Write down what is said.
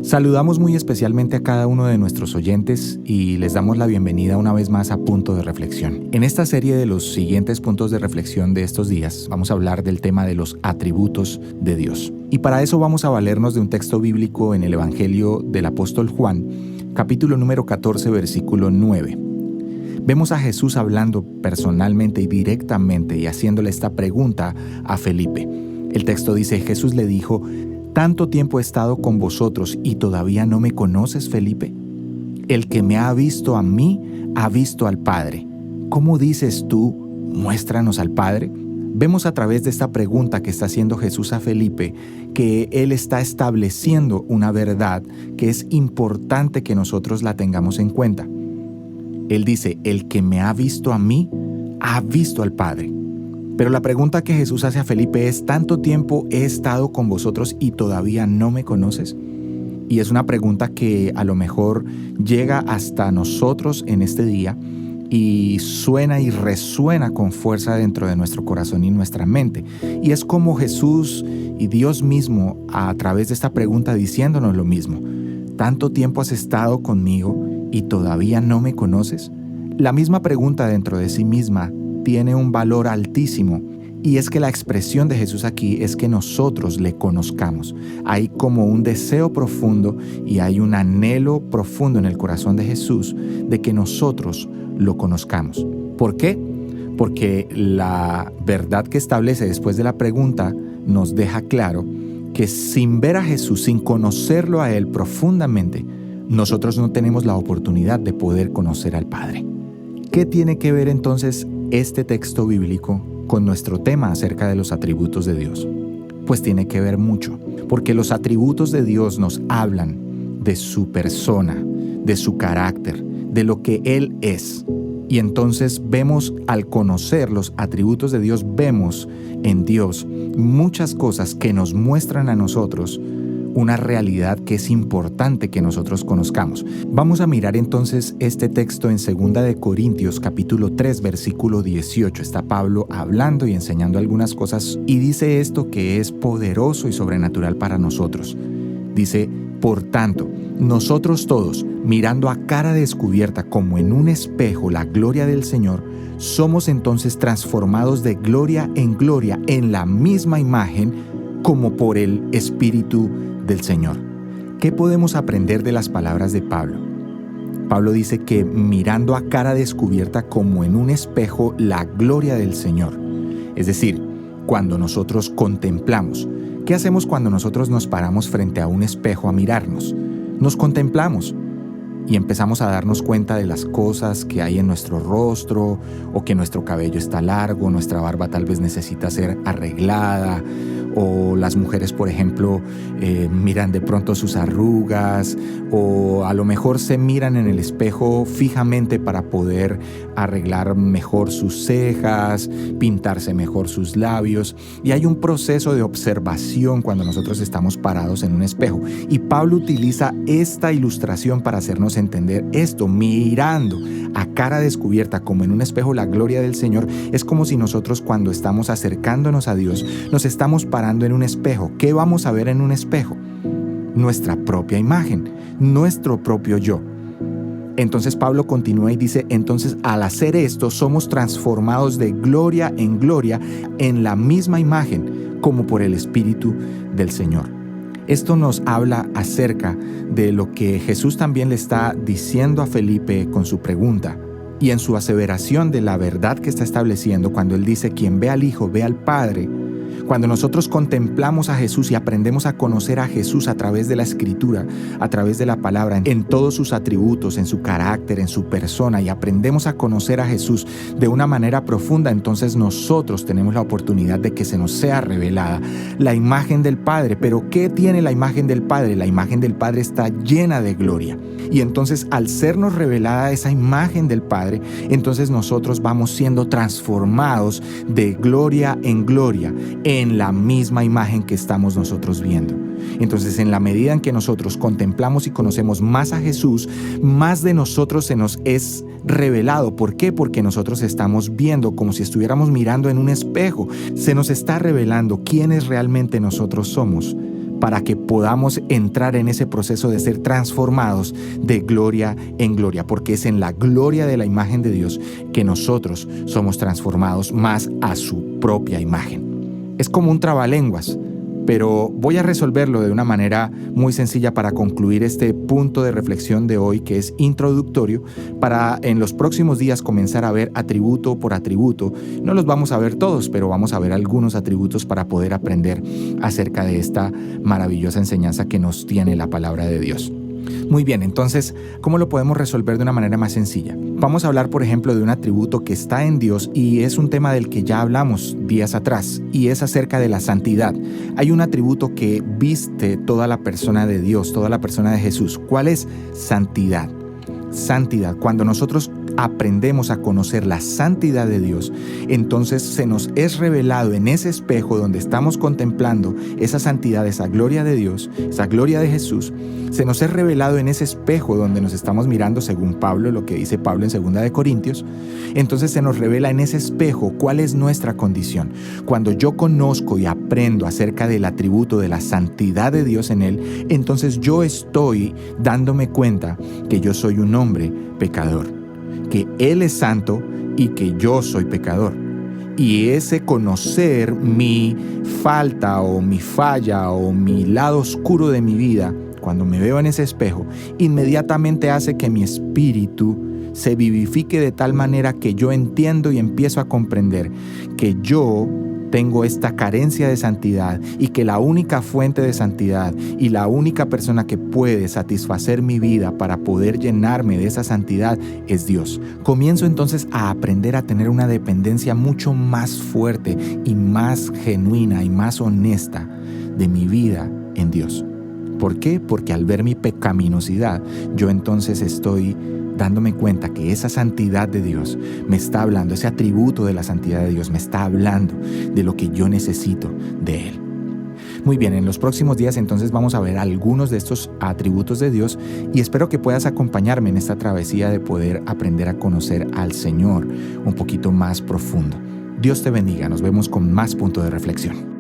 Saludamos muy especialmente a cada uno de nuestros oyentes y les damos la bienvenida una vez más a Punto de Reflexión. En esta serie de los siguientes puntos de reflexión de estos días vamos a hablar del tema de los atributos de Dios. Y para eso vamos a valernos de un texto bíblico en el Evangelio del apóstol Juan, capítulo número 14, versículo 9. Vemos a Jesús hablando personalmente y directamente y haciéndole esta pregunta a Felipe. El texto dice, Jesús le dijo: ¿Tanto tiempo he estado con vosotros y todavía no me conoces, Felipe? El que me ha visto a mí, ha visto al Padre. ¿Cómo dices tú, muéstranos al Padre? Vemos a través de esta pregunta que está haciendo Jesús a Felipe que Él está estableciendo una verdad que es importante que nosotros la tengamos en cuenta. Él dice, el que me ha visto a mí, ha visto al Padre. Pero la pregunta que Jesús hace a Felipe es, ¿tanto tiempo he estado con vosotros y todavía no me conoces? Y es una pregunta que a lo mejor llega hasta nosotros en este día y suena y resuena con fuerza dentro de nuestro corazón y nuestra mente. Y es como Jesús y Dios mismo a través de esta pregunta diciéndonos lo mismo. ¿Tanto tiempo has estado conmigo y todavía no me conoces? La misma pregunta dentro de sí misma tiene un valor altísimo, y es que la expresión de Jesús aquí es que nosotros le conozcamos. Hay como un deseo profundo y hay un anhelo profundo en el corazón de Jesús de que nosotros lo conozcamos. ¿Por qué? Porque la verdad que establece después de la pregunta nos deja claro que sin ver a Jesús, sin conocerlo a Él profundamente, nosotros no tenemos la oportunidad de poder conocer al Padre. ¿Qué tiene que ver entonces este texto bíblico con nuestro tema acerca de los atributos de Dios? Pues tiene que ver mucho, porque los atributos de Dios nos hablan de su persona, de su carácter, de lo que Él es. Y entonces vemos, al conocer los atributos de Dios, vemos en Dios muchas cosas que nos muestran a nosotros una realidad que es importante que nosotros conozcamos. Vamos a mirar entonces este texto en 2 de Corintios capítulo 3 versículo 18. Está Pablo hablando y enseñando algunas cosas y dice esto que es poderoso y sobrenatural para nosotros. Dice, por tanto, nosotros todos, mirando a cara descubierta como en un espejo la gloria del Señor, somos entonces transformados de gloria en gloria en la misma imagen como por el Espíritu del Señor. ¿Qué podemos aprender de las palabras de Pablo? Pablo dice que mirando a cara descubierta como en un espejo la gloria del Señor. Es decir, cuando nosotros contemplamos. ¿Qué hacemos cuando nosotros nos paramos frente a un espejo a mirarnos? Nos contemplamos y empezamos a darnos cuenta de las cosas que hay en nuestro rostro, o que nuestro cabello está largo, nuestra barba tal vez necesita ser arreglada, o las mujeres, por ejemplo, miran de pronto sus arrugas, o a lo mejor se miran en el espejo fijamente para poder arreglar mejor sus cejas, pintarse mejor sus labios, y hay un proceso de observación cuando nosotros estamos parados en un espejo. Y Pablo utiliza esta ilustración para hacernos entender esto, mirando a cara descubierta como en un espejo la gloria del Señor. Es como si nosotros, cuando estamos acercándonos a Dios, nos estamos parando en un espejo. ¿Qué vamos a ver en un espejo? Nuestra propia imagen, nuestro propio yo. Entonces Pablo continúa y dice, entonces al hacer esto somos transformados de gloria en la misma imagen como por el Espíritu del Señor. Esto nos habla acerca de lo que Jesús también le está diciendo a Felipe con su pregunta y en su aseveración de la verdad que está estableciendo cuando él dice, quien ve al Hijo ve al Padre. Cuando nosotros contemplamos a Jesús y aprendemos a conocer a Jesús a través de la Escritura, a través de la palabra, en todos sus atributos, en su carácter, en su persona, y aprendemos a conocer a Jesús de una manera profunda, entonces nosotros tenemos la oportunidad de que se nos sea revelada la imagen del Padre. Pero ¿qué tiene la imagen del Padre? La imagen del Padre está llena de gloria. Y entonces, al sernos revelada esa imagen del Padre, entonces nosotros vamos siendo transformados de gloria en la misma imagen que estamos nosotros viendo. Entonces, en la medida en que nosotros contemplamos y conocemos más a Jesús, más de nosotros se nos es revelado. ¿Por qué? Porque nosotros estamos viendo como si estuviéramos mirando en un espejo. Se nos está revelando quiénes realmente nosotros somos para que podamos entrar en ese proceso de ser transformados de gloria en gloria, porque es en la gloria de la imagen de Dios que nosotros somos transformados más a su propia imagen. Es como un trabalenguas, pero voy a resolverlo de una manera muy sencilla para concluir este punto de reflexión de hoy, que es introductorio, para en los próximos días comenzar a ver atributo por atributo. No los vamos a ver todos, pero vamos a ver algunos atributos para poder aprender acerca de esta maravillosa enseñanza que nos tiene la palabra de Dios. Muy bien, entonces, ¿cómo lo podemos resolver de una manera más sencilla? Vamos a hablar, por ejemplo, de un atributo que está en Dios y es un tema del que ya hablamos días atrás, y es acerca de la santidad. Hay un atributo que viste toda la persona de Dios, toda la persona de Jesús. ¿Cuál es? Santidad. Santidad. Cuando nosotros aprendemos a conocer la santidad de Dios, entonces se nos es revelado en ese espejo donde estamos contemplando esa santidad, esa gloria de Dios, esa gloria de Jesús. Se nos es revelado en ese espejo donde nos estamos mirando, según Pablo, lo que dice Pablo en 2 de Corintios. Entonces se nos revela en ese espejo cuál es nuestra condición. Cuando yo conozco y aprendo acerca del atributo de la santidad de Dios en él, entonces yo estoy dándome cuenta que yo soy un hombre pecador, que Él es santo y que yo soy pecador. Y ese conocer mi falta o mi falla o mi lado oscuro de mi vida, cuando me veo en ese espejo, inmediatamente hace que mi espíritu se vivifique de tal manera que yo entiendo y empiezo a comprender que yo tengo esta carencia de santidad y que la única fuente de santidad y la única persona que puede satisfacer mi vida para poder llenarme de esa santidad es Dios. Comienzo entonces a aprender a tener una dependencia mucho más fuerte y más genuina y más honesta de mi vida en Dios. ¿Por qué? Porque al ver mi pecaminosidad, yo entonces estoy dándome cuenta que esa santidad de Dios me está hablando, ese atributo de la santidad de Dios me está hablando de lo que yo necesito de Él. Muy bien, en los próximos días entonces vamos a ver algunos de estos atributos de Dios y espero que puedas acompañarme en esta travesía de poder aprender a conocer al Señor un poquito más profundo. Dios te bendiga, nos vemos con más punto de reflexión.